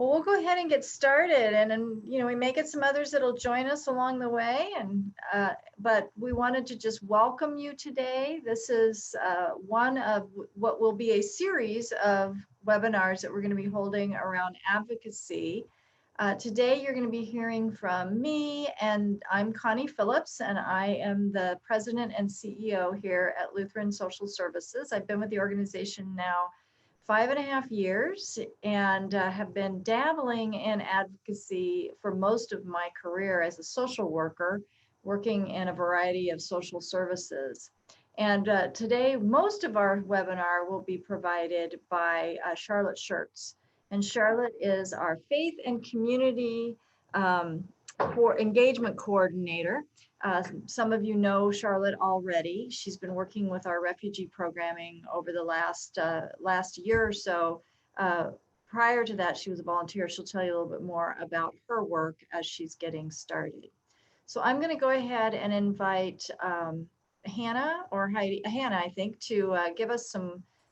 Well, we'll go ahead and get started, and then we may get some others that'll join us along the way. And but we wanted to just welcome you today. This is one of what will be a series of webinars that we're going to be holding around advocacy. Today, you're going to be hearing from me, and I'm Connie Phillips, and I am the president and CEO here at Lutheran Social Services. I've been with the organization now 5.5 years and have been dabbling in advocacy for most of my career as a social worker, working in a variety of social services. And today, most of our webinar will be provided by Charlotte Schertz. And Charlotte is our faith and community engagement coordinator. Some of you know Charlotte already. She's been working with our refugee programming over the last year or so. Prior to that, she was a volunteer. She'll tell you a little bit more about her work as she's getting started. So I'm going to go ahead and invite Hannah or Heidi, Hannah, I think, to give us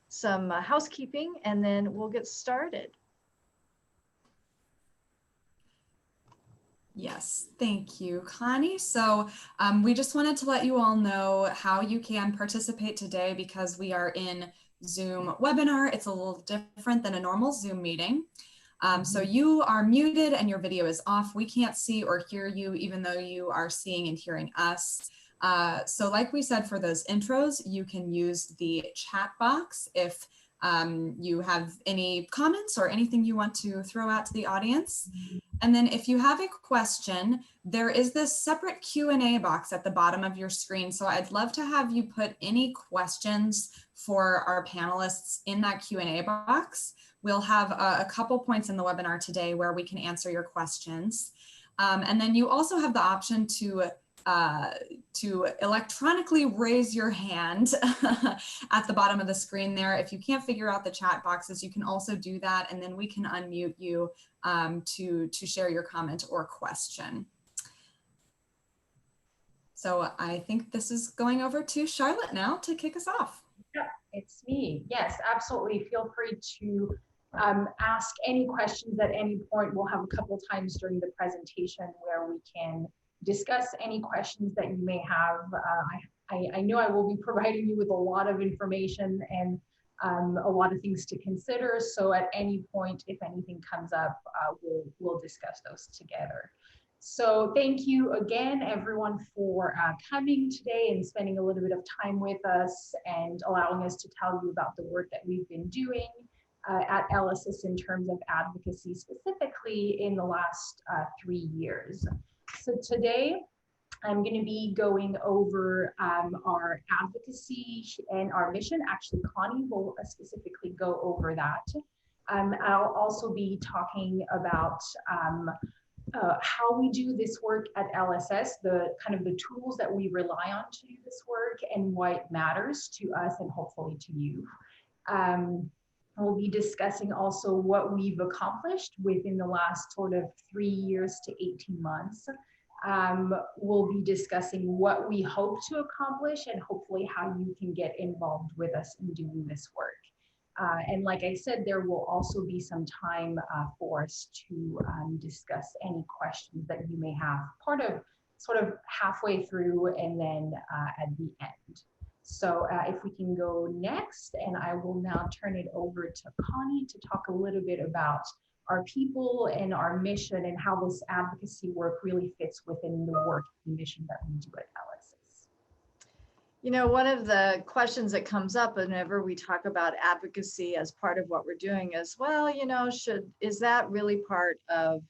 some housekeeping, and then we'll get started. Yes, thank you, Connie. So we just wanted to let you all know how you can participate today because we are in Zoom webinar. It's a little different than a normal Zoom meeting. So you are muted and your video is off. We can't see or hear you even though you are seeing and hearing us. So like we said, for those intros, you can use the chat box if you have any comments or anything you want to throw out to the audience. And then if you have a question, there is this separate Q&A box at the bottom of your screen. So I'd love to have you put any questions for our panelists in that Q&A box. We'll have a couple points in the webinar today where we can answer your questions. And then you also have the option to electronically raise your hand at the bottom of the screen there. If you can't figure out the chat boxes, you can also do that, and then we can unmute you to share your comment or question. So I think this is going over to Charlotte now to kick us off. Yeah, it's me. Yes, absolutely. Feel free to ask any questions at any point. We'll have a couple times during the presentation where we can discuss any questions that you may have. I know I will be providing you with a lot of information and a lot of things to consider. So at any point, if anything comes up, we'll discuss those together. So thank you again, everyone, for coming today and spending a little bit of time with us and allowing us to tell you about the work that we've been doing at LSS in terms of advocacy, specifically in the last 3 years. So today, I'm going to be going over our advocacy and our mission. Actually, Connie will specifically go over that. I'll also be talking about how we do this work at LSS, the kind of the tools that we rely on to do this work and why it matters to us and hopefully to you. We'll be discussing also what we've accomplished within the last sort of 3 years to 18 months. We'll be discussing what we hope to accomplish and hopefully how you can get involved with us in doing this work. And like I said, there will also be some time for us to discuss any questions that you may have, sort of halfway through and then at the end. So if we can go next, and I will now turn it over to Connie to talk a little bit about our people and our mission and how this advocacy work really fits within the work and mission that we do at LSS. You know, one of the questions that comes up whenever we talk about advocacy as part of what we're doing is, well, you know, is that really part of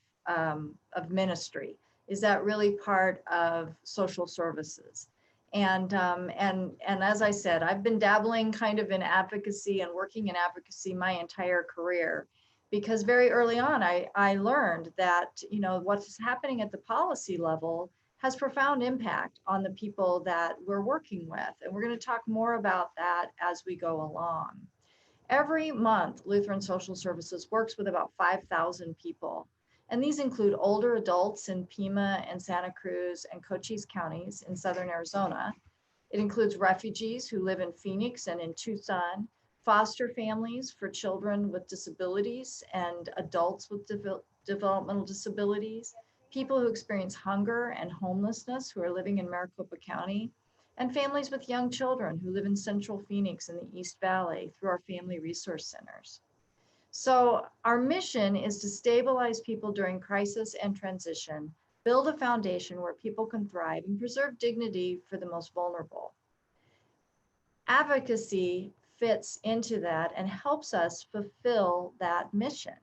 ministry? Is that really part of social services? And as I said, I've been dabbling kind of in advocacy and working in advocacy my entire career, because very early on, I learned that, you know, what's happening at the policy level has profound impact on the people that we're working with. And we're going to talk more about that as we go along. Every month, Lutheran Social Services works with about 5,000 people. And these include older adults in Pima and Santa Cruz and Cochise counties in southern Arizona. It includes refugees who live in Phoenix and in Tucson, foster families for children with disabilities and adults with developmental disabilities, people who experience hunger and homelessness who are living in Maricopa County, and families with young children who live in Central Phoenix and the East Valley through our family resource centers. So our mission is to stabilize people during crisis and transition, build a foundation where people can thrive, and preserve dignity for the most vulnerable. Advocacy fits into that and helps us fulfill that mission.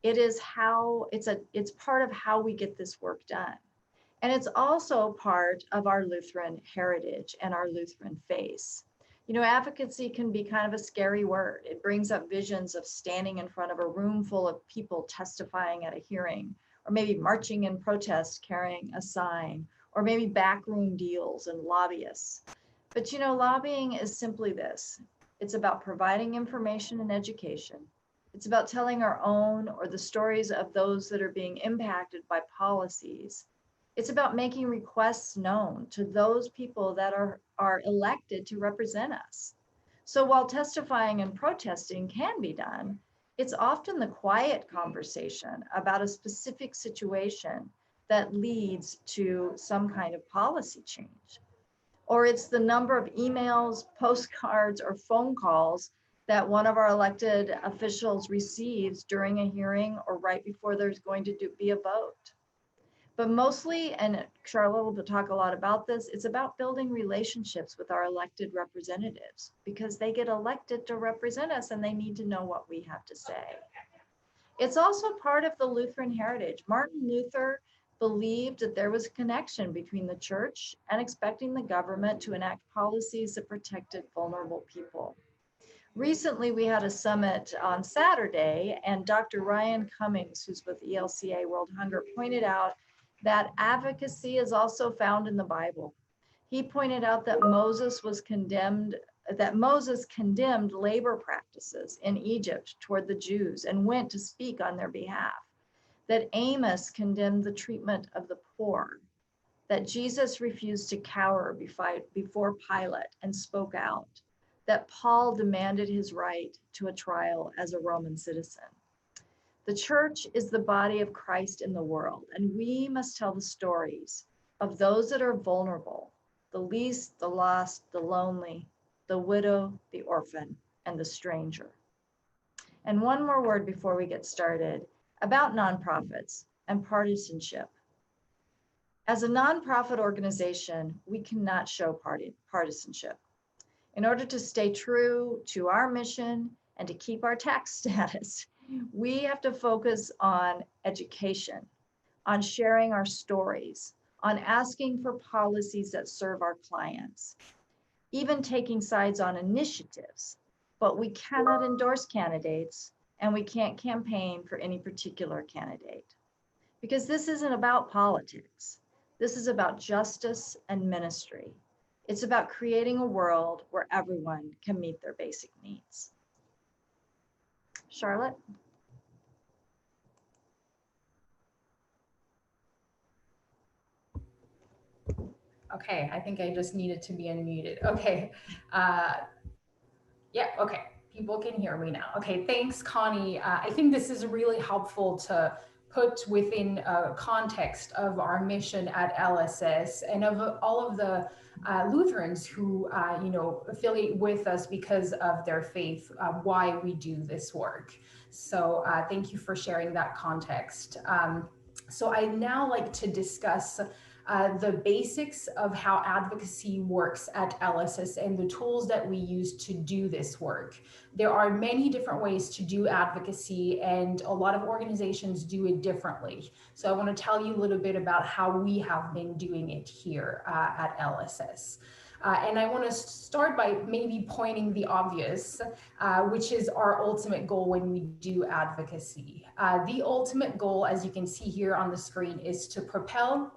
It's part of how we get this work done. And it's also part of our Lutheran heritage and our Lutheran faith. You know, advocacy can be kind of a scary word. It brings up visions of standing in front of a room full of people testifying at a hearing, or maybe marching in protest carrying a sign, or maybe backroom deals and lobbyists. But you know, lobbying is simply this. It's about providing information and education. It's about telling our own or the stories of those that are being impacted by policies. It's about making requests known to those people that are elected to represent us. So while testifying and protesting can be done, it's often the quiet conversation about a specific situation that leads to some kind of policy change. Or it's the number of emails, postcards, or phone calls that one of our elected officials receives during a hearing or right before there's going to be a vote. But mostly, and Charlotte will talk a lot about this, it's about building relationships with our elected representatives because they get elected to represent us and they need to know what we have to say. It's also part of the Lutheran heritage. Martin Luther believed that there was a connection between the church and expecting the government to enact policies that protected vulnerable people. Recently, we had a summit on Saturday, and Dr. Ryan Cummings, who's with ELCA World Hunger, pointed out that advocacy is also found in the Bible. He pointed out that Moses condemned labor practices in Egypt toward the Jews and went to speak on their behalf. That Amos condemned the treatment of the poor. That Jesus refused to cower before Pilate and spoke out. That Paul demanded his right to a trial as a Roman citizen. The church is the body of Christ in the world, and we must tell the stories of those that are vulnerable, the least, the lost, the lonely, the widow, the orphan, and the stranger. And one more word before we get started about nonprofits and partisanship. As a nonprofit organization, we cannot show partisanship. In order to stay true to our mission and to keep our tax status, we have to focus on education, on sharing our stories, on asking for policies that serve our clients, even taking sides on initiatives. But we cannot endorse candidates and we can't campaign for any particular candidate because this isn't about politics. This is about justice and ministry. It's about creating a world where everyone can meet their basic needs. Charlotte? Okay, I think I just needed to be unmuted. Okay. Yeah, okay. People can hear me now. Okay, thanks, Connie. I think this is really helpful to put within context of our mission at LSS and of all of the Lutherans who, affiliate with us because of their faith, why we do this work. So thank you for sharing that context. So I'd now like to discuss the basics of how advocacy works at LSS and the tools that we use to do this work. There are many different ways to do advocacy and a lot of organizations do it differently. So I want to tell you a little bit about how we have been doing it here at LSS. And I want to start by maybe pointing the obvious, which is our ultimate goal when we do advocacy. The ultimate goal, as you can see here on the screen, is to propel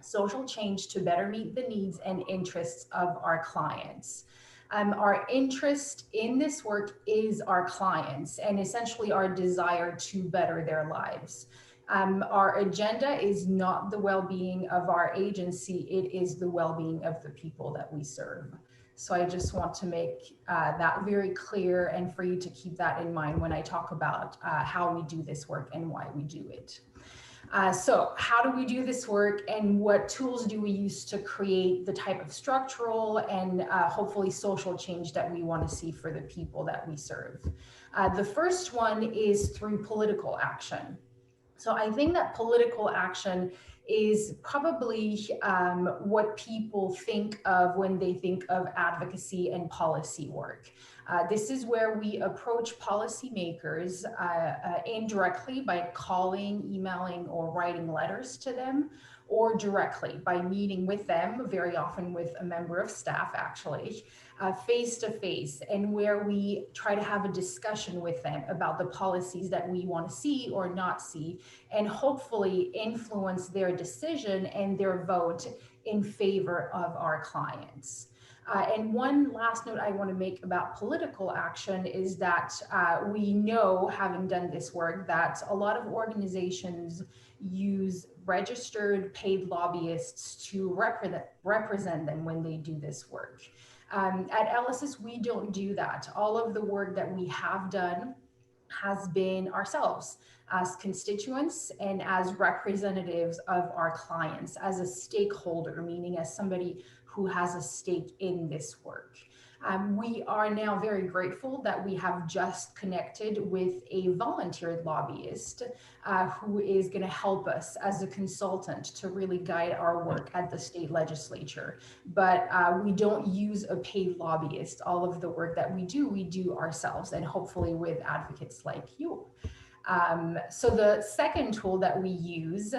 social change to better meet the needs and interests of our clients. Our interest in this work is our clients and essentially our desire to better their lives. Our agenda is not the well-being of our agency, it is the well-being of the people that we serve. So I just want to make that very clear, and for you to keep that in mind when I talk about how we do this work and why we do it. So how do we do this work, and what tools do we use to create the type of structural and hopefully social change that we want to see for the people that we serve? The first one is through political action. So I think that political action is probably what people think of when they think of advocacy and policy work. This is where we approach policymakers indirectly by calling, emailing, or writing letters to them, or directly by meeting with them, very often with a member of staff actually, face to face, and where we try to have a discussion with them about the policies that we want to see or not see, and hopefully influence their decision and their vote in favor of our clients. And one last note I want to make about political action is that we know, having done this work, that a lot of organizations use registered paid lobbyists to represent them when they do this work. At LSS, we don't do that. All of the work that we have done has been ourselves as constituents and as representatives of our clients, as a stakeholder, meaning as somebody who has a stake in this work. We are now very grateful that we have just connected with a volunteer lobbyist who is going to help us as a consultant to really guide our work at the state legislature. But we don't use a paid lobbyist. All of the work that we do ourselves, and hopefully with advocates like you. So the second tool that we use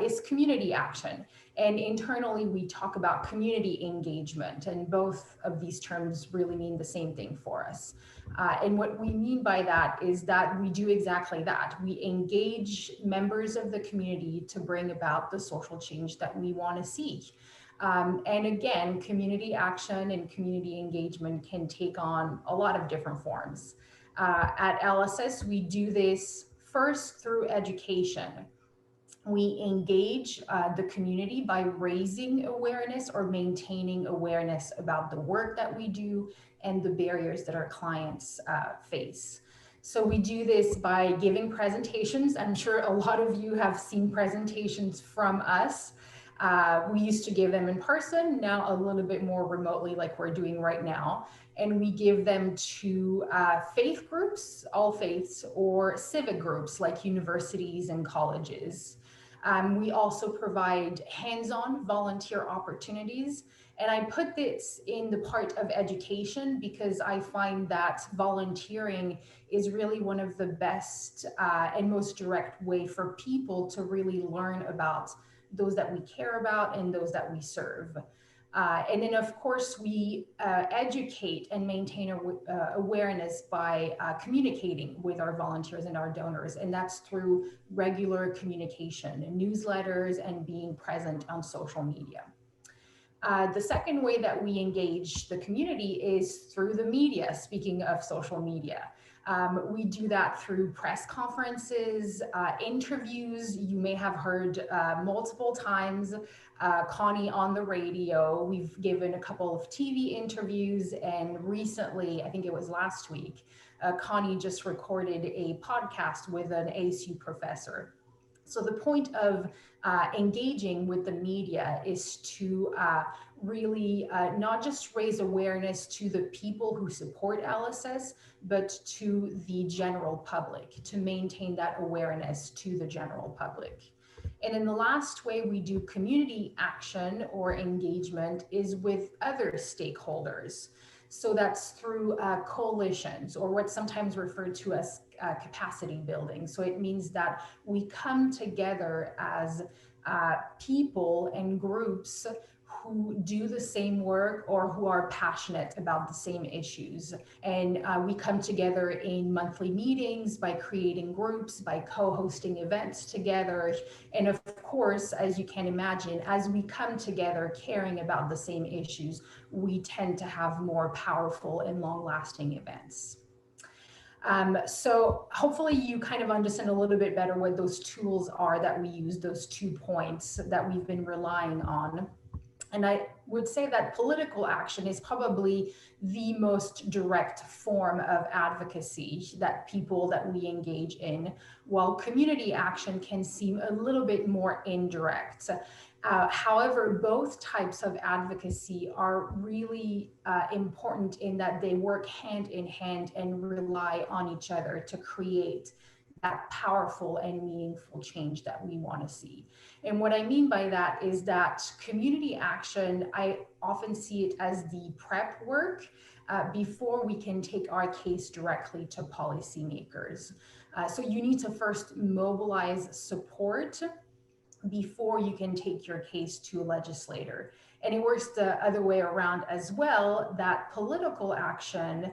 is community action. And internally, we talk about community engagement, and both of these terms really mean the same thing for us. And what we mean by that is that we do exactly that. We engage members of the community to bring about the social change that we want to see. And again, community action and community engagement can take on a lot of different forms. At LSS, we do this first through education. We engage the community by raising awareness or maintaining awareness about the work that we do and the barriers that our clients face. So we do this by giving presentations. I'm sure a lot of you have seen presentations from us. We used to give them in person, now a little bit more remotely like we're doing right now. And we give them to faith groups, all faiths, or civic groups like universities and colleges. We also provide hands-on volunteer opportunities. And I put this in the part of education because I find that volunteering is really one of the best and most direct way for people to really learn about those that we care about and those that we serve. And then, of course, we educate and maintain awareness by communicating with our volunteers and our donors. And that's through regular communication, newsletters, and being present on social media. The second way that we engage the community is through the media, speaking of social media. We do that through press conferences, interviews. You may have heard multiple times Connie on the radio. We've given a couple of TV interviews, and recently, I think it was last week, Connie just recorded a podcast with an ASU professor. So the point of engaging with the media is to really not just raise awareness to the people who support LSS, but to the general public, to maintain that awareness to the general public. And then the last way we do community action or engagement is with other stakeholders. So that's through coalitions, or what's sometimes referred to as capacity building. So it means that we come together as people and groups who do the same work or who are passionate about the same issues. And we come together in monthly meetings by creating groups, by co-hosting events together. And of course, as you can imagine, as we come together caring about the same issues, we tend to have more powerful and long-lasting events. So hopefully you kind of understand a little bit better what those tools are that we use, those 2 points that we've been relying on. And I would say that political action is probably the most direct form of advocacy that we engage in, while community action can seem a little bit more indirect. However, both types of advocacy are really important in that they work hand in hand and rely on each other to create that powerful and meaningful change that we want to see. And what I mean by that is that community action, I often see it as the prep work before we can take our case directly to policymakers. So you need to first mobilize support before you can take your case to a legislator. And it works the other way around as well, that political action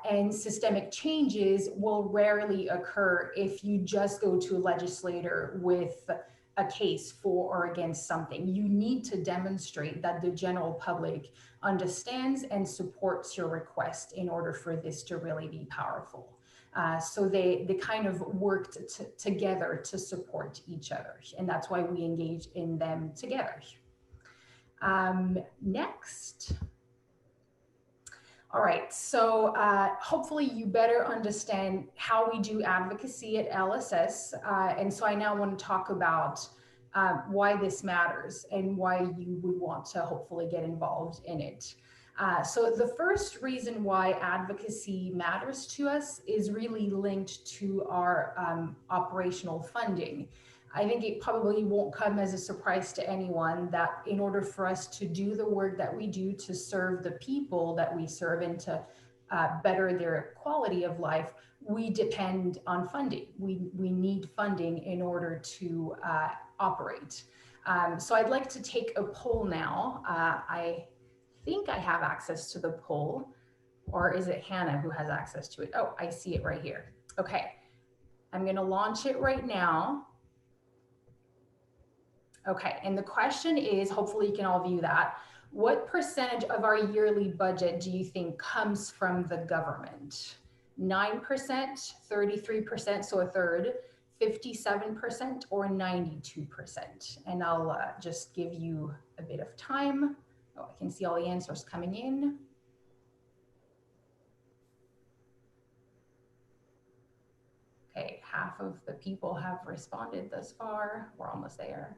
and systemic changes will rarely occur if you just go to a legislator with a case for or against something. You need to demonstrate that the general public understands and supports your request in order for this to really be powerful. So they kind of worked together to support each other, and that's why we engage in them together. Next. All right, so hopefully you better understand how we do advocacy at LSS. And so I now want to talk about why this matters and why you would want to hopefully get involved in it. So the first reason why advocacy matters to us is really linked to our operational funding. I think it probably won't come as a surprise to anyone that in order for us to do the work that we do to serve the people that we serve and to better their quality of life, we depend on funding. We need funding in order to operate. So I'd like to take a poll now. I think I have access to the poll, or is it Hannah who has access to it? Oh, I see it right here. Okay, I'm gonna launch it right now. Okay, and the question is, hopefully you can all view that. What percentage of our yearly budget do you think comes from the government? 9%, 33%, so a third, 57%, or 92%? And I'll just give you a bit of time. Oh, I can see all the answers coming in. Okay, half of the people have responded thus far. We're almost there.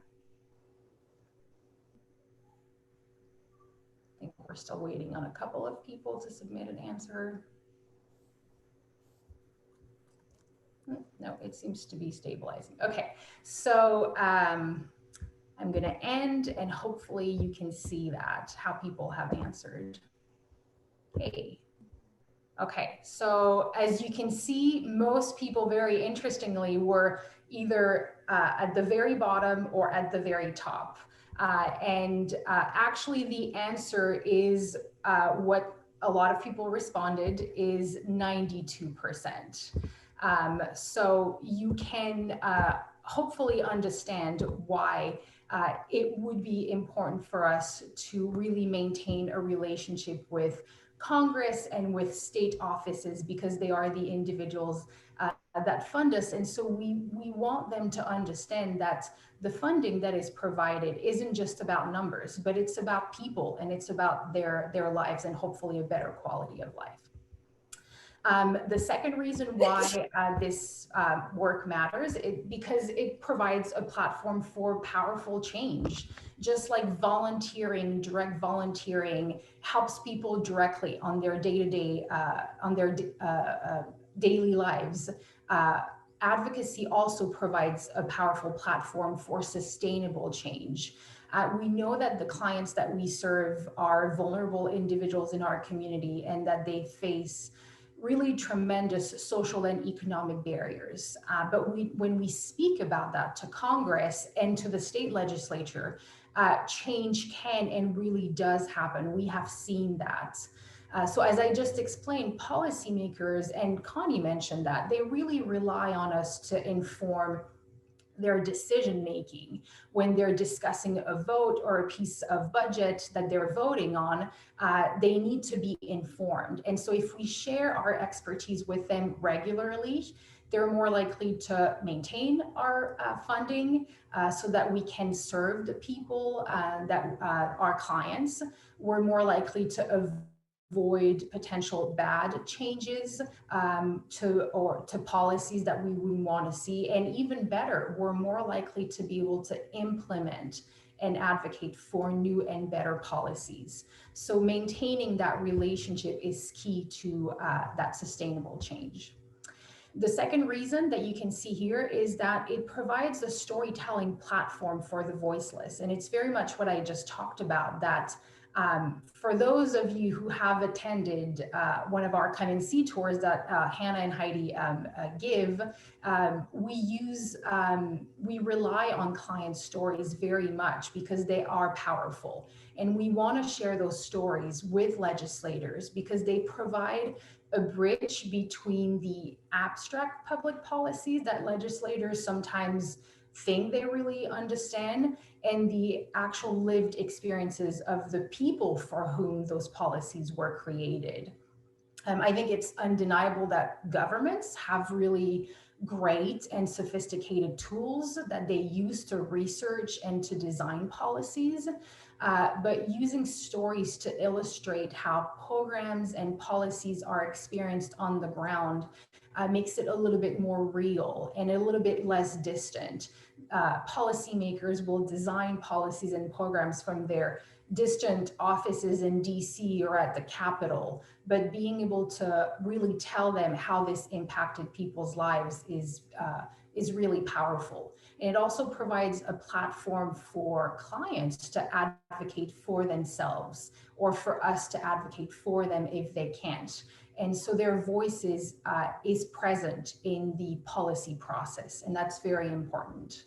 I think we're still waiting on a couple of people to submit an answer. No, it seems to be stabilizing. Okay, so I'm going to end and hopefully you can see that, how people have answered. Okay. Okay, so as you can see, most people very interestingly were either at the very bottom or at the very top. Actually the answer is what a lot of people responded is 92%. So you can hopefully understand why it would be important for us to really maintain a relationship with Congress and with state offices, because they are the individuals that fund us. And so we want them to understand that the funding that is provided isn't just about numbers, but it's about people and it's about their lives and hopefully a better quality of life. The second reason why this work matters is because it provides a platform for powerful change. Just like volunteering, direct volunteering helps people directly on their day-to-day, on their daily lives. Advocacy also provides a powerful platform for sustainable change. We know that the clients that we serve are vulnerable individuals in our community and that they face really tremendous social and economic barriers. But when we speak about that to Congress and to the state legislature, change can and really does happen. We have seen that. So as I just explained, policymakers, and Connie mentioned that, they really rely on us to inform their decision making when they're discussing a vote or a piece of budget that they're voting on. They need to be informed. And so if we share our expertise with them regularly, They're more likely to maintain our funding so that we can serve the people that our clients. We're more likely to avoid potential bad changes to policies that we wouldn't want to see. And even better, we're more likely to be able to implement and advocate for new and better policies. So maintaining that relationship is key to that sustainable change. The second reason that you can see here is that it provides a storytelling platform for the voiceless. And it's very much what I just talked about, that for those of you who have attended one of our Come and See tours that Hannah and Heidi give, we rely on client stories very much because they are powerful. And we want to share those stories with legislators because they provide a bridge between the abstract public policies that legislators sometimes think they really understand and the actual lived experiences of the people for whom those policies were created. I think it's undeniable that governments have really great and sophisticated tools that they use to research and to design policies. But using stories to illustrate how programs and policies are experienced on the ground makes it a little bit more real and a little bit less distant. Policymakers will design policies and programs from their distant offices in DC or at the Capitol, but being able to really tell them how this impacted people's lives is really powerful. And it also provides a platform for clients to advocate for themselves or for us to advocate for them if they can't. And so their voice is present in the policy process, and that's very important.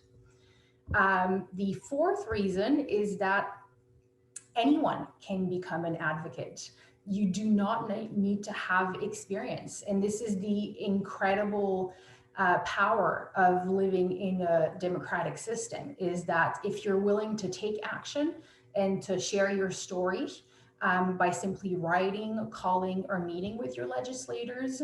The fourth reason is that anyone can become an advocate. You do not need to have experience. And this is the incredible power of living in a democratic system, is that if you're willing to take action and to share your story by simply writing, calling, or meeting with your legislators,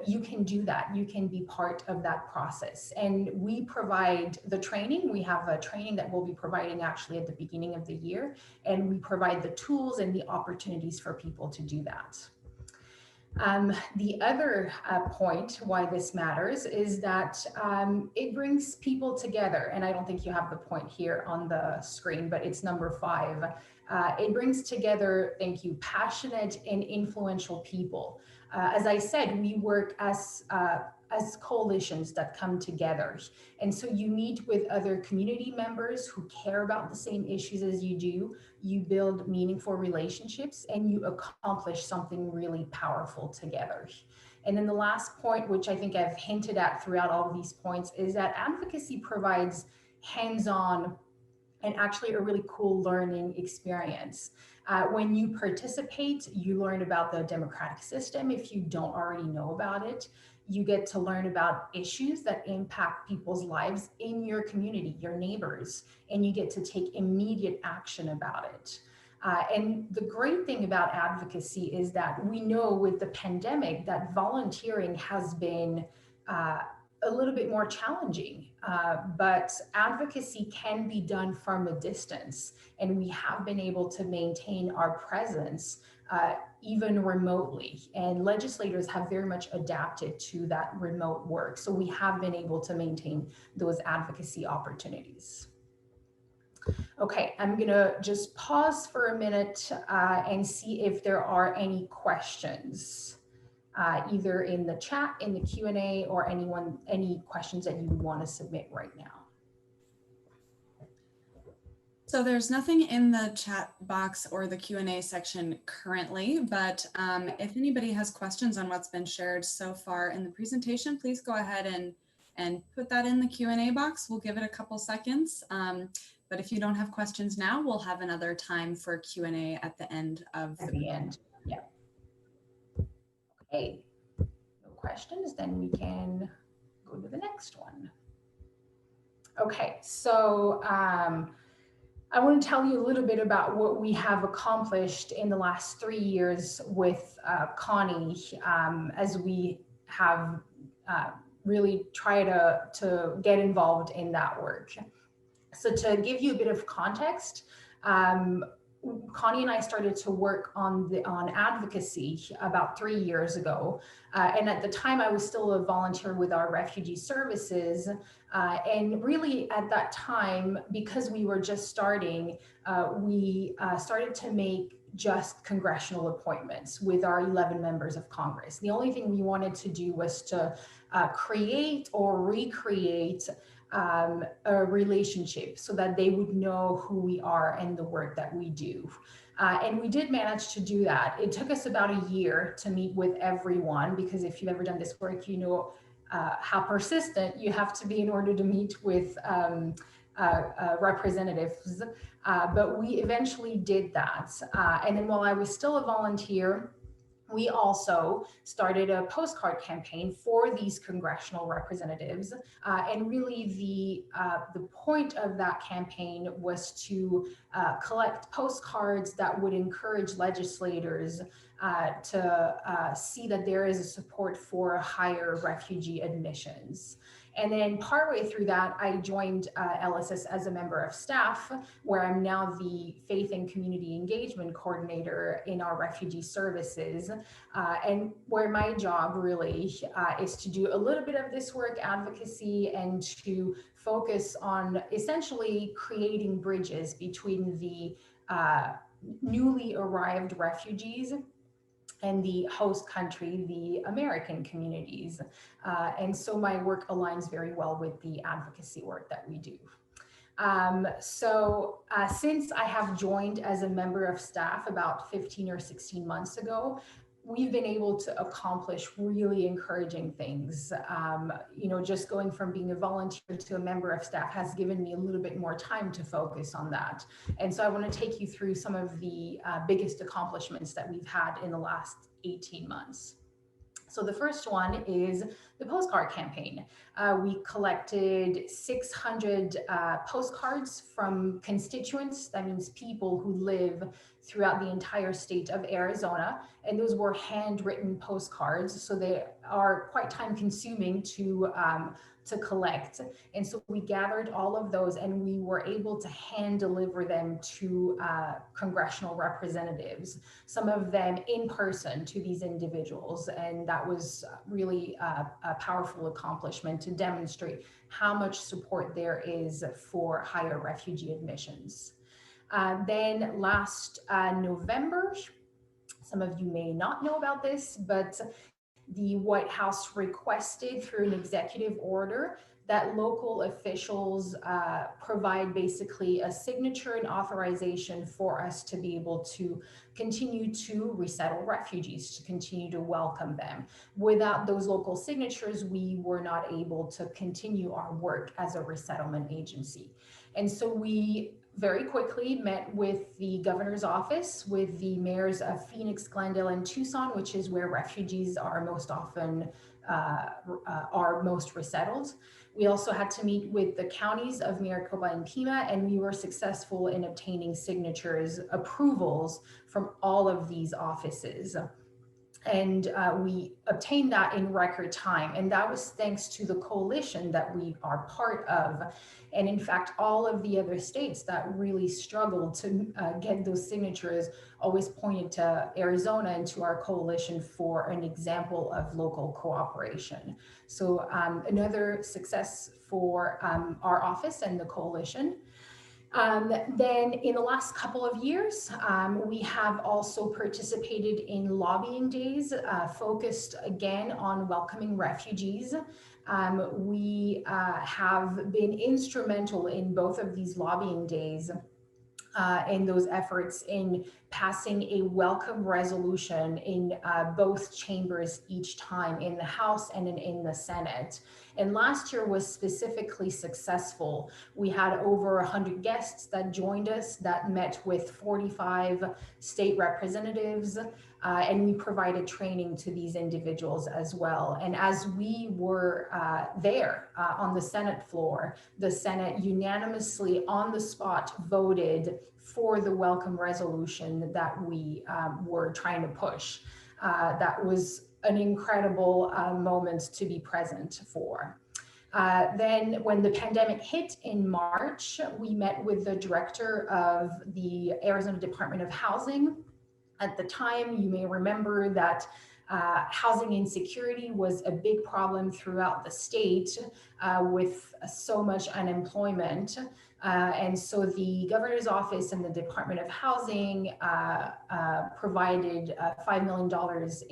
you can do that. You can be part of that process. And we provide the training. We have a training that we'll be providing actually at the beginning of the year. And we provide the tools and the opportunities for people to do that. The other point why this matters is that it brings people together. And I don't think you have the point here on the screen, but it's number 5. It brings together, thank you, passionate and influential people. As I said, we work as coalitions that come together. And so you meet with other community members who care about the same issues as you do. You build meaningful relationships and you accomplish something really powerful together. And then the last point, which I think I've hinted at throughout all of these points, is that advocacy provides hands-on and actually a really cool learning experience. When you participate, you learn about the democratic system. If you don't already know about it, you get to learn about issues that impact people's lives in your community, your neighbors, and you get to take immediate action about it. And the great thing about advocacy is that we know with the pandemic that volunteering has been a little bit more challenging, but advocacy can be done from a distance, and we have been able to maintain our presence even remotely. And legislators have very much adapted to that remote work. So we have been able to maintain those advocacy opportunities. Okay, I'm gonna just pause for a minute and see if there are any questions. Either in the chat, in the Q&A, or any questions that you would want to submit right now. So there's nothing in the chat box or the Q&A section currently, but if anybody has questions on what's been shared so far in the presentation, please go ahead and put that in the Q&A box. We'll give it a couple seconds. But if you don't have questions now, we'll have another time for Q&A at the end of the end. Yeah. Okay, no questions, then we can go to the next one. Okay, so I want to tell you a little bit about what we have accomplished in the last 3 years with Connie as we have really try to get involved in that work. So to give you a bit of context, Connie and I started to work on advocacy about 3 years ago. And at the time I was still a volunteer with our refugee services. And really at that time, because we were just starting, we started to make just congressional appointments with our 11 members of Congress. The only thing we wanted to do was to create or recreate a relationship so that they would know who we are and the work that we do. And we did manage to do that. It took us about a year to meet with everyone, because if you've ever done this work, you know how persistent you have to be in order to meet with representatives. But we eventually did that. And then while I was still a volunteer, we also started a postcard campaign for these congressional representatives. And really the point of that campaign was to collect postcards that would encourage legislators to see that there is a support for higher refugee admissions. And then partway through that, I joined LSS as a member of staff, where I'm now the Faith and Community Engagement Coordinator in our refugee services, and where my job really is to do a little bit of this work, advocacy, and to focus on essentially creating bridges between the newly arrived refugees and the host country, the American communities. And so my work aligns very well with the advocacy work that we do. Since I have joined as a member of staff about 15 or 16 months ago, we've been able to accomplish really encouraging things. You know, just going from being a volunteer to a member of staff has given me a little bit more time to focus on that. And so I want to take you through some of the biggest accomplishments that we've had in the last 18 months. So the first one is the postcard campaign. We collected 600 postcards from constituents, that means people who live throughout the entire state of Arizona, and those were handwritten postcards, so they are quite time consuming to collect. And so we gathered all of those and we were able to hand deliver them to congressional representatives, some of them in person to these individuals. And that was really a powerful accomplishment to demonstrate how much support there is for higher refugee admissions. Then last November, some of you may not know about this, but the White House requested through an executive order that local officials provide basically a signature and authorization for us to be able to continue to resettle refugees, to continue to welcome them. Without those local signatures, we were not able to continue our work as a resettlement agency. And so we very quickly met with the governor's office, with the mayors of Phoenix, Glendale, and Tucson, which is where refugees are most often are most resettled. We also had to meet with the counties of Maricopa and Pima, and we were successful in obtaining signatures, approvals from all of these offices. And we obtained that in record time. And that was thanks to the coalition that we are part of. And in fact, all of the other states that really struggled to get those signatures always pointed to Arizona and to our coalition for an example of local cooperation. So another success for our office and the coalition. Then in the last couple of years, we have also participated in lobbying days focused again on welcoming refugees. We have been instrumental in both of these lobbying days in those efforts in passing a welcome resolution in both chambers each time, in the House and in the Senate. And last year was specifically successful. We had over 100 guests that joined us that met with 45 state representatives, and we provided training to these individuals as well. And as we were there on the Senate floor, the Senate unanimously on the spot voted for the welcome resolution that we were trying to push. That was an incredible moment to be present for. Then when the pandemic hit in March, we met with the director of the Arizona Department of Housing. At the time, you may remember that housing insecurity was a big problem throughout the state with so much unemployment. And so the governor's office and the Department of Housing provided $5 million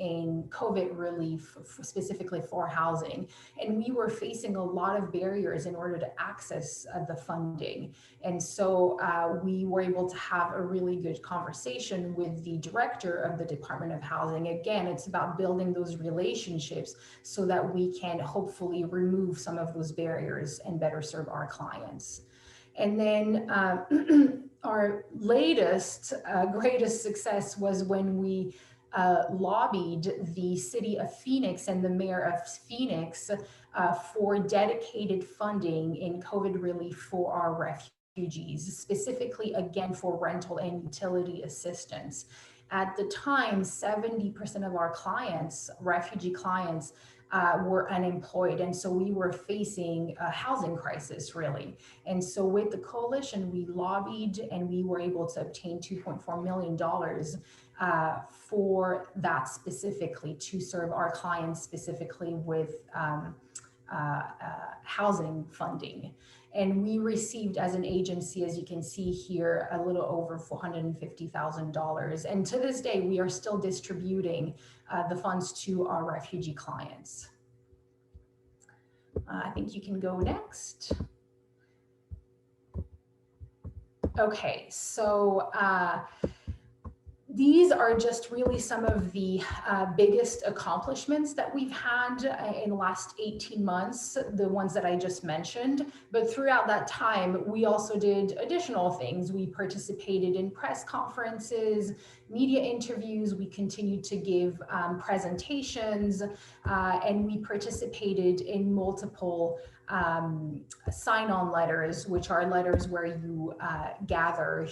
in COVID relief specifically for housing. And we were facing a lot of barriers in order to access the funding. And so we were able to have a really good conversation with the director of the Department of Housing. Again, it's about building those relationships so that we can hopefully remove some of those barriers and better serve our clients. And then our latest, greatest success was when we lobbied the city of Phoenix and the mayor of Phoenix for dedicated funding in COVID relief for our refugees, specifically again for rental and utility assistance. At the time, 70% of our clients, refugee clients, were unemployed. And so we were facing a housing crisis, really. And so with the coalition, we lobbied and we were able to obtain $2.4 million for that specifically to serve our clients specifically with housing funding. And we received as an agency, as you can see here, a little over $450,000. And to this day, we are still distributing the funds to our refugee clients. I think you can go next. Okay, so these are just really some of the biggest accomplishments that we've had in the last 18 months, the ones that I just mentioned. But throughout that time, we also did additional things. We participated in press conferences, media interviews, we continued to give presentations, and we participated in multiple sign-on letters, which are letters where you gather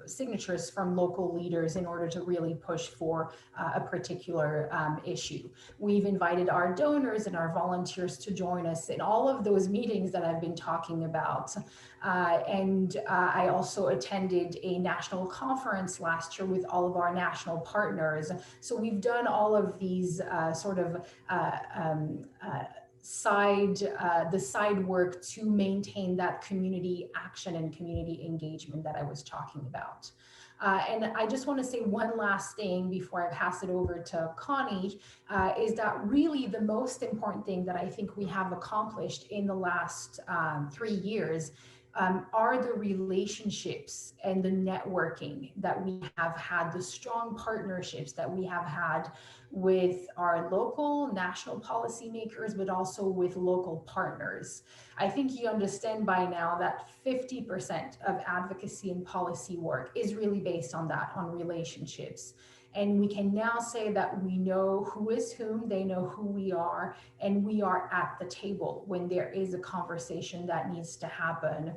signatures from local leaders in order to really push for a particular issue. We've invited our donors and our volunteers to join us in all of those meetings that I've been talking about. And I also attended a national conference last year with all of our national partners. So we've done all of these sort of the side work to maintain that community action and community engagement that I was talking about. And I just want to say one last thing before I pass it over to Connie, is that really the most important thing that I think we have accomplished in the last 3 years are the relationships and the networking that we have had, the strong partnerships that we have had with our local, national policymakers, but also with local partners. I think you understand by now that 50% of advocacy and policy work is really based on that, on relationships. And we can now say that we know who is whom, they know who we are, and we are at the table when there is a conversation that needs to happen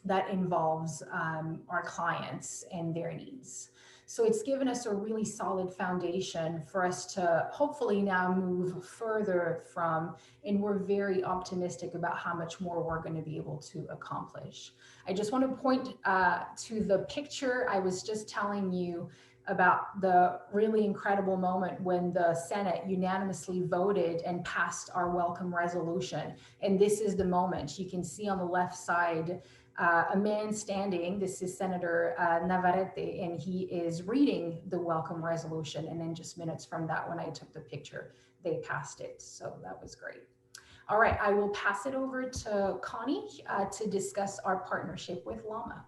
that involves our clients and their needs. So it's given us a really solid foundation for us to hopefully now move further from, and we're very optimistic about how much more we're going to be able to accomplish. I just want to point to the picture I was just telling you about, the really incredible moment when the Senate unanimously voted and passed our welcome resolution. And this is the moment. You can see on the left side a man standing. This is Senator Navarrete, and he is reading the welcome resolution. And then just minutes from that, when I took the picture, they passed it. So that was great. All right, I will pass it over to Connie to discuss our partnership with LLAMA.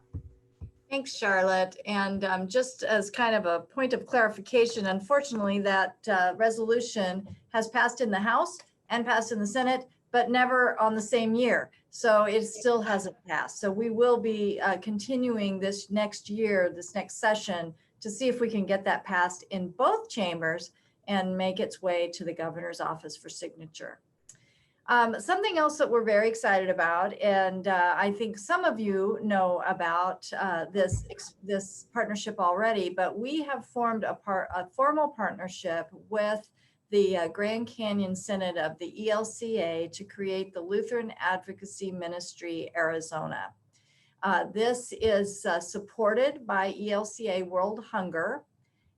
Thanks, Charlotte. And just as kind of a point of clarification, unfortunately, that resolution has passed in the House and passed in the Senate, but never on the same year. So it still hasn't passed. So we will be continuing this next year, this next session, to see if we can get that passed in both chambers and make its way to the governor's office for signature. Something else that we're very excited about, and I think some of you know about this partnership already, but we have formed a formal partnership with the Grand Canyon Synod of the ELCA to create the Lutheran Advocacy Ministry Arizona. This is supported by ELCA World Hunger,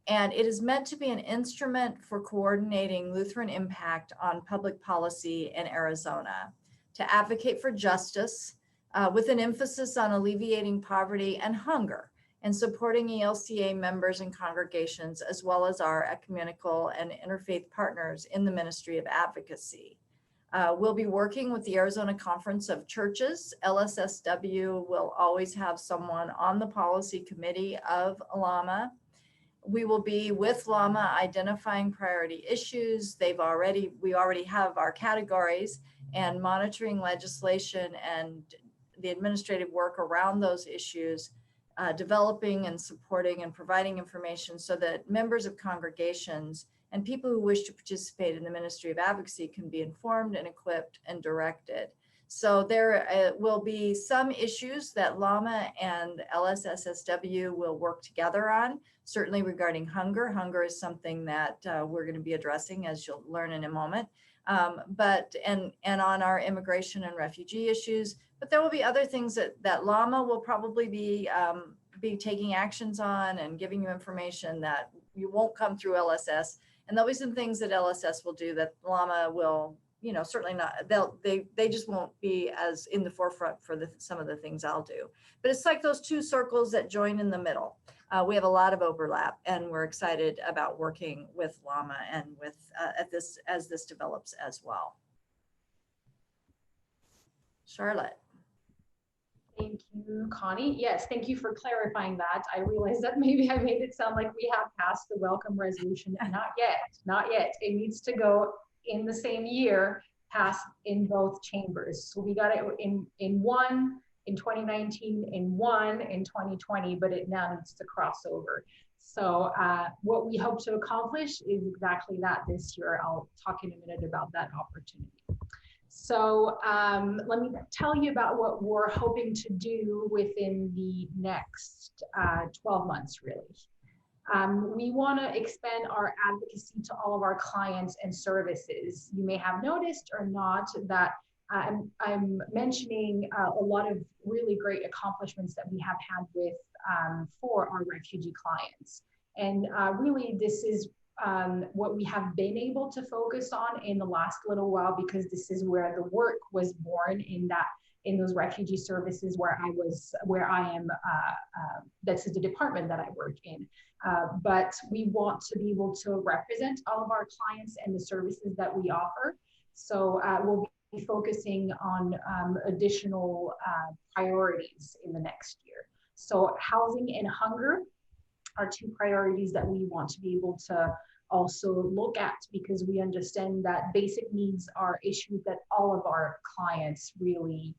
and it is meant to be an instrument for coordinating Lutheran impact on public policy in Arizona, to advocate for justice with an emphasis on alleviating poverty and hunger, and supporting ELCA members and congregations, as well as our ecumenical and interfaith partners in the Ministry of Advocacy. We'll be working with the Arizona Conference of Churches. LSSW will always have someone on the policy committee of LAMA. We will be with LAMA identifying priority issues. We already have our categories, and monitoring legislation and the administrative work around those issues, developing and supporting and providing information so that members of congregations and people who wish to participate in the Ministry of Advocacy can be informed and equipped and directed. So there will be some issues that LAMA and LSS-SW will work together on, certainly regarding hunger. Hunger is something that we're going to be addressing, as you'll learn in a moment, and on our immigration and refugee issues. But there will be other things that LAMA will probably be taking actions on and giving you information that you won't come through LSS. And there'll be some things that LSS will do that LAMA will, certainly not, they just won't be as in the forefront for some of the things I'll do. But it's like those two circles that join in the middle. We have a lot of overlap, and we're excited about working with LAMA and with as this develops as well. Charlotte. Thank you, Connie. Yes, thank you for clarifying that. I realized that maybe I made it sound like we have passed the welcome resolution. Not yet, not yet. It needs to go in the same year, passed in both chambers. So we got it in one in 2019, in one in 2020, but it now needs to cross over. So what we hope to accomplish is exactly that this year. I'll talk in a minute about that opportunity. So let me tell you about what we're hoping to do within the next 12 months, really. We want to expand our advocacy to all of our clients and services. You may have noticed or not that I'm mentioning a lot of really great accomplishments that we have had with for our refugee clients. And really, this is what we have been able to focus on in the last little while, because this is where the work was born in those refugee services where I am. This is the department that I work in. But we want to be able to represent all of our clients and the services that we offer. So we'll be focusing on additional priorities in the next year. So housing and hunger are two priorities that we want to be able to also look at, because we understand that basic needs are issues that all of our clients really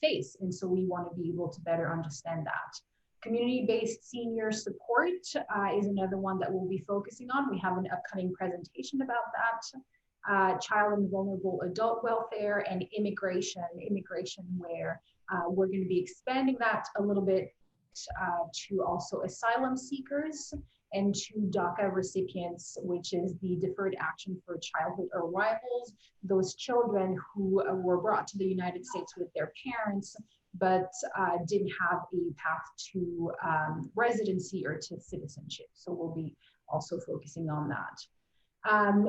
face. And so we want to be able to better understand that. Community-based senior support is another one that we'll be focusing on. We have an upcoming presentation about that. Child and vulnerable adult welfare, and immigration where we're going to be expanding that a little bit to also asylum seekers and to DACA recipients, which is the Deferred Action for Childhood Arrivals, those children who were brought to the United States with their parents, but didn't have a path to residency or to citizenship. So we'll be also focusing on that.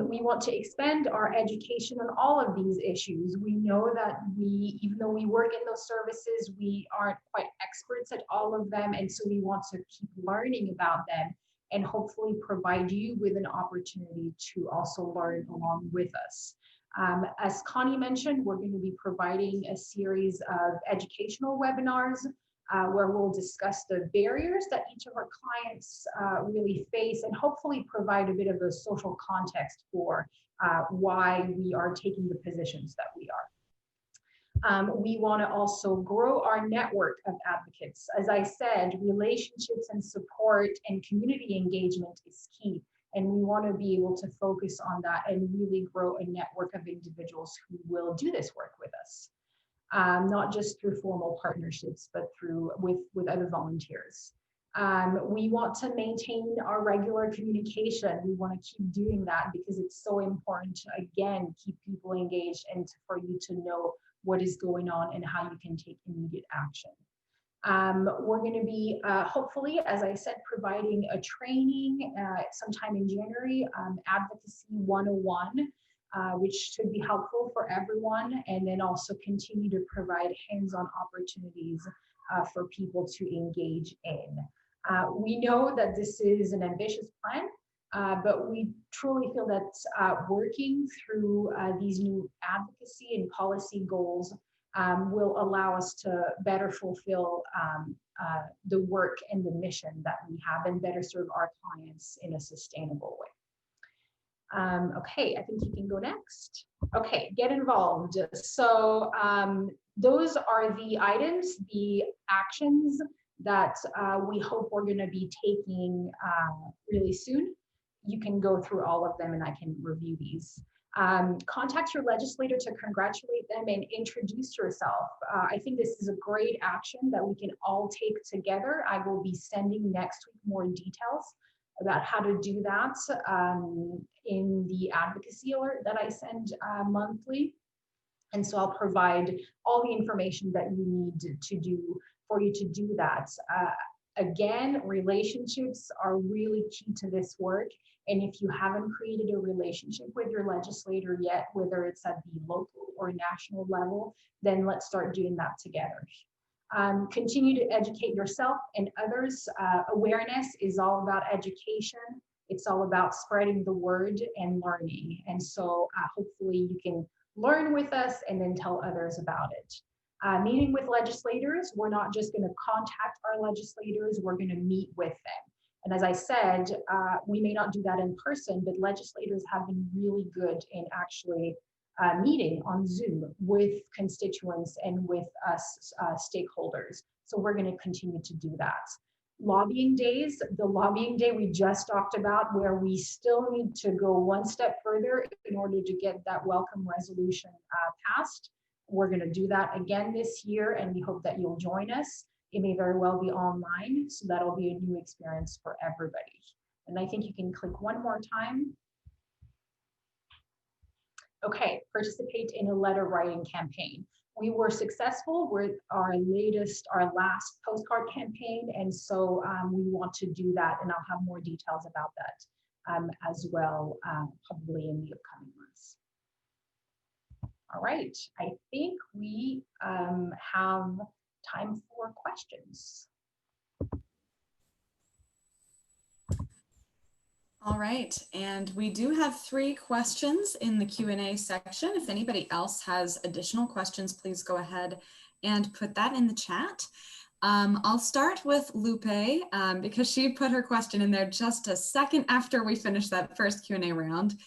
We want to expand our education on all of these issues. We know that even though we work in those services, we aren't quite experts at all of them. And so we want to keep learning about them and hopefully provide you with an opportunity to also learn along with us. As Connie mentioned, we're going to be providing a series of educational webinars where we'll discuss the barriers that each of our clients really face, and hopefully provide a bit of a social context for why we are taking the positions that we are. We want to also grow our network of advocates. As I said, relationships and support and community engagement is key. And we want to be able to focus on that and really grow a network of individuals who will do this work with us. Not just through formal partnerships, but with other volunteers. We want to maintain our regular communication. We want to keep doing that because it's so important to, again, keep people engaged and for you to know what is going on and how you can take immediate action. We're going to be, hopefully, as I said, providing a training sometime in January, Advocacy 101, which should be helpful for everyone, and then also continue to provide hands-on opportunities for people to engage in. We know that this is an ambitious plan, but we truly feel that working through these new advocacy and policy goals will allow us to better fulfill the work and the mission that we have and better serve our clients in a sustainable way. Okay, I think you can go next. Okay, get involved. So those are the items, the actions that we hope we're going to be taking really soon. You can go through all of them and I can review these. Contact your legislator to congratulate them and introduce yourself. I think this is a great action that we can all take together. I will be sending next week more details about how to do that in the advocacy alert that I send monthly. And so I'll provide all the information that you need to do for you to do that. Again, relationships are really key to this work. And if you haven't created a relationship with your legislator yet, whether it's at the local or national level, then let's start doing that together. Continue to educate yourself and others. Awareness is all about education. It's all about spreading the word and learning. And so hopefully you can learn with us and then tell others about it. Meeting with legislators, we're not just going to contact our legislators, we're going to meet with them. And as I said, we may not do that in person, but legislators have been really good in actually meeting on Zoom with constituents and with us stakeholders. So we're going to continue to do that. Lobbying days, the lobbying day we just talked about, where we still need to go one step further in order to get that welcome resolution passed. We're going to do that again this year, and we hope that you'll join us. It may very well be online, so that'll be a new experience for everybody. And I think you can click one more time. Okay, participate in a letter writing campaign. We were successful with our last postcard campaign, and so we want to do that, and I'll have more details about that as well, probably in the upcoming months. All right, I think we have time for questions. All right, and we do have 3 questions in the Q&A section. If anybody else has additional questions, please go ahead and put that in the chat. I'll start with Lupe because she put her question in there just a second after we finished that first Q&A round.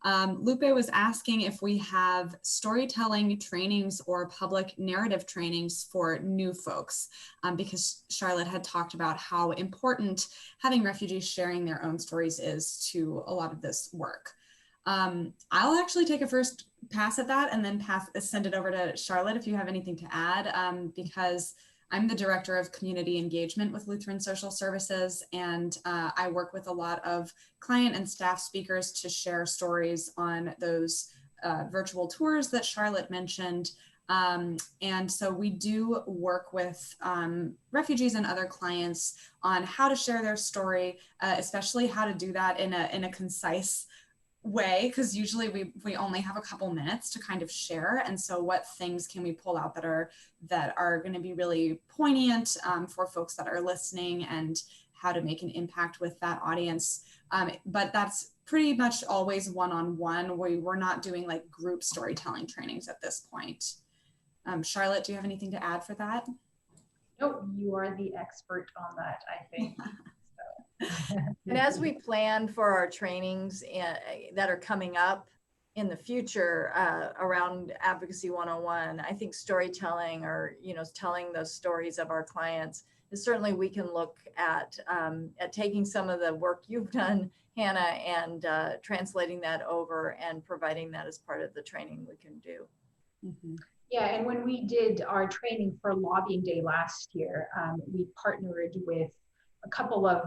Lupe was asking if we have storytelling trainings or public narrative trainings for new folks, because Charlotte had talked about how important having refugees sharing their own stories is to a lot of this work. I'll actually take a first pass at that and then send it over to Charlotte if you have anything to add, because I'm the Director of Community Engagement with Lutheran Social Services, and I work with a lot of client and staff speakers to share stories on those virtual tours that Charlotte mentioned. And so we do work with refugees and other clients on how to share their story, especially how to do that in a concise way, because usually we only have a couple minutes to kind of share. And so what things can we pull out that are going to be really poignant for folks that are listening, and how to make an impact with that audience. But that's pretty much always one-on-one. We're not doing like group storytelling trainings at this point. Charlotte, do you have anything to add for that? Nope, you are the expert on that, I think. And as we plan for our trainings that are coming up in the future around Advocacy 101, I think storytelling, or telling those stories of our clients, is certainly we can look at taking some of the work you've done, Hannah, and translating that over and providing that as part of the training we can do. Mm-hmm. Yeah, and when we did our training for Lobbying Day last year, we partnered with a couple of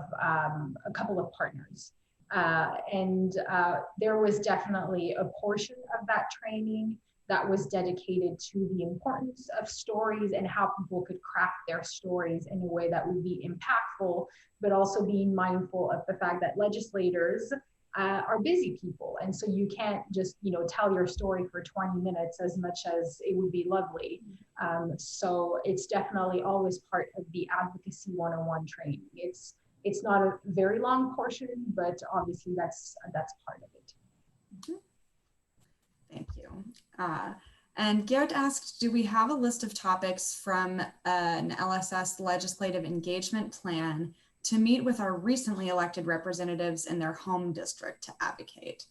partners. There was definitely a portion of that training that was dedicated to the importance of stories and how people could craft their stories in a way that would be impactful, but also being mindful of the fact that legislators are busy people. And so you can't just, tell your story for 20 minutes as much as it would be lovely. So it's definitely always part of the Advocacy 101 training. It's not a very long portion, but obviously that's part of it. Thank you. And Garrett asked, do we have a list of topics from an LSS legislative engagement plan to meet with our recently elected representatives in their home district to advocate?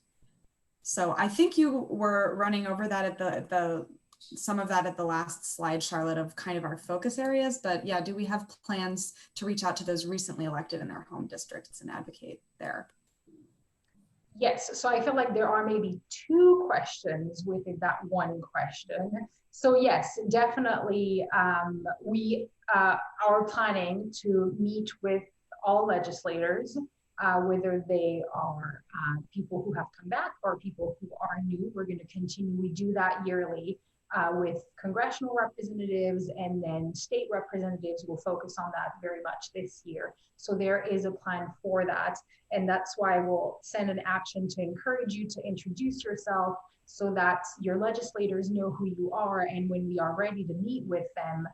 So I think you were running over that at some of that at the last slide, Charlotte, of kind of our focus areas, but yeah, do we have plans to reach out to those recently elected in their home districts and advocate there? Yes, so I feel like there are maybe two questions within that one question. So yes, definitely we are planning to meet with all legislators, whether they are people who have come back or people who are new. We're going to continue. We do that yearly with congressional representatives, and then state representatives will focus on that very much this year. So there is a plan for that. And that's why we'll send an action to encourage you to introduce yourself so that your legislators know who you are. And when we are ready to meet with them,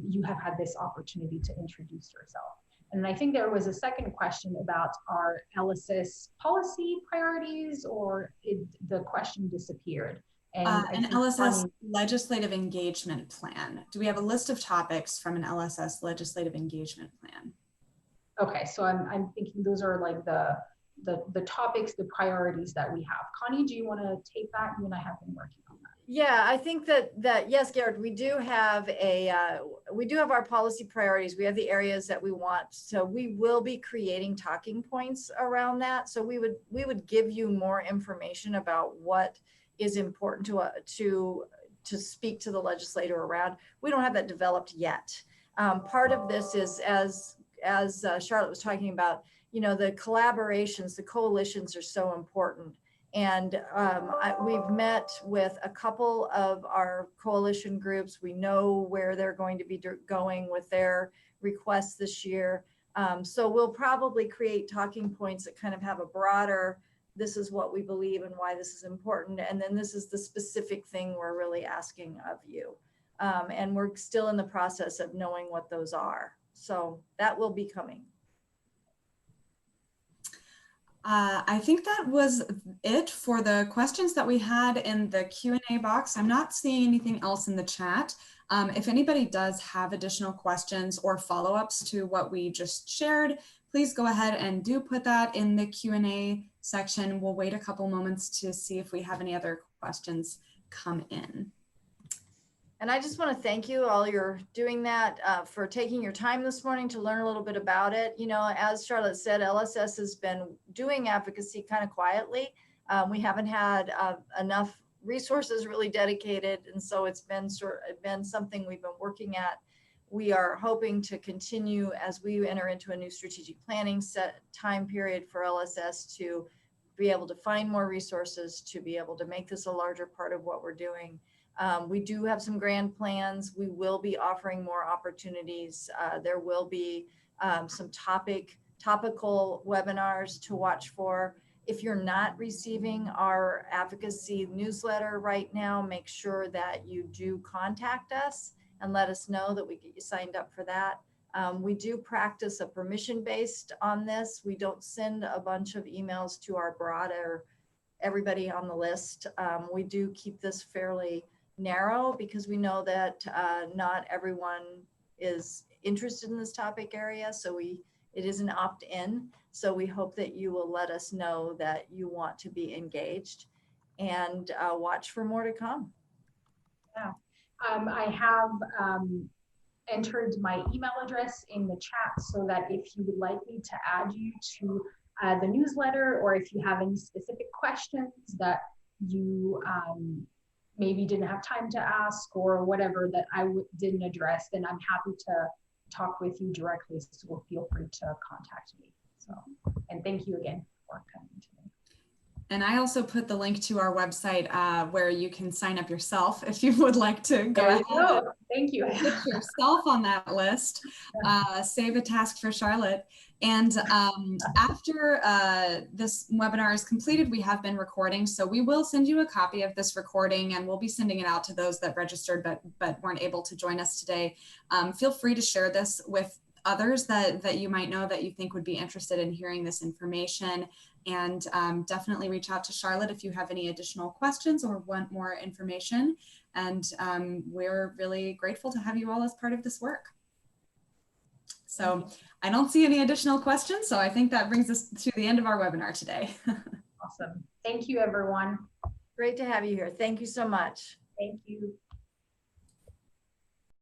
you have had this opportunity to introduce yourself. And I think there was a second question about our LSS policy priorities, or the question disappeared. And an LSS legislative engagement plan. Do we have a list of topics from an LSS legislative engagement plan? Okay, so I'm thinking those are like the topics, the priorities that we have. Connie, do you want to take that? You and I have been working on that. Yeah, I think that yes, Garrett, we do have our policy priorities. We have the areas that we want. So we will be creating talking points around that. So we would give you more information about what is important to speak to the legislator around. We don't have that developed yet. Part of this is, as Charlotte was talking about, the collaborations, the coalitions are so important. And we've met with a couple of our coalition groups. We know where they're going to be going with their requests this year. So we'll probably create talking points that kind of have a broader, this is what we believe and why this is important. And then this is the specific thing we're really asking of you. And we're still in the process of knowing what those are. So that will be coming. I think that was it for the questions that we had in the Q&A box. I'm not seeing anything else in the chat. If anybody does have additional questions or follow-ups to what we just shared, please go ahead and do put that in the Q&A section. We'll wait a couple moments to see if we have any other questions come in. And I just want to thank you all. You're doing that for taking your time this morning to learn a little bit about it. As Charlotte said, LSS has been doing advocacy kind of quietly. We haven't had enough resources really dedicated, and so it's been something we've been working at. We are hoping to continue as we enter into a new strategic planning set time period for LSS to be able to find more resources, to be able to make this a larger part of what we're doing. We do have some grand plans. We will be offering more opportunities. There will be some topical webinars to watch for. If you're not receiving our advocacy newsletter right now, make sure that you do contact us and let us know that we get you signed up for that. We do practice a permission based on this. We don't send a bunch of emails to our broader everybody on the list. We do keep this fairly narrow because we know that not everyone is interested in this topic area. So it is an opt-in. So we hope that you will let us know that you want to be engaged, and watch for more to come. Yeah, I have entered my email address in the chat so that if you would like me to add you to the newsletter, or if you have any specific questions that you maybe didn't have time to ask or whatever that I didn't address, then I'm happy talk with you directly, so feel free to contact me. So, and thank you again for coming today. And I also put the link to our website where you can sign up yourself if you would like to go ahead. Thank you. Put yourself on that list. Save a task for Charlotte. And after this webinar is completed, we have been recording. So we will send you a copy of this recording, and we'll be sending it out to those that registered but weren't able to join us today. Feel free to share this with others that you might know that you think would be interested in hearing this information. And definitely reach out to Charlotte if you have any additional questions or want more information. And we're really grateful to have you all as part of this work. So I don't see any additional questions. So I think that brings us to the end of our webinar today. Awesome. Thank you, everyone. Great to have you here. Thank you so much. Thank you.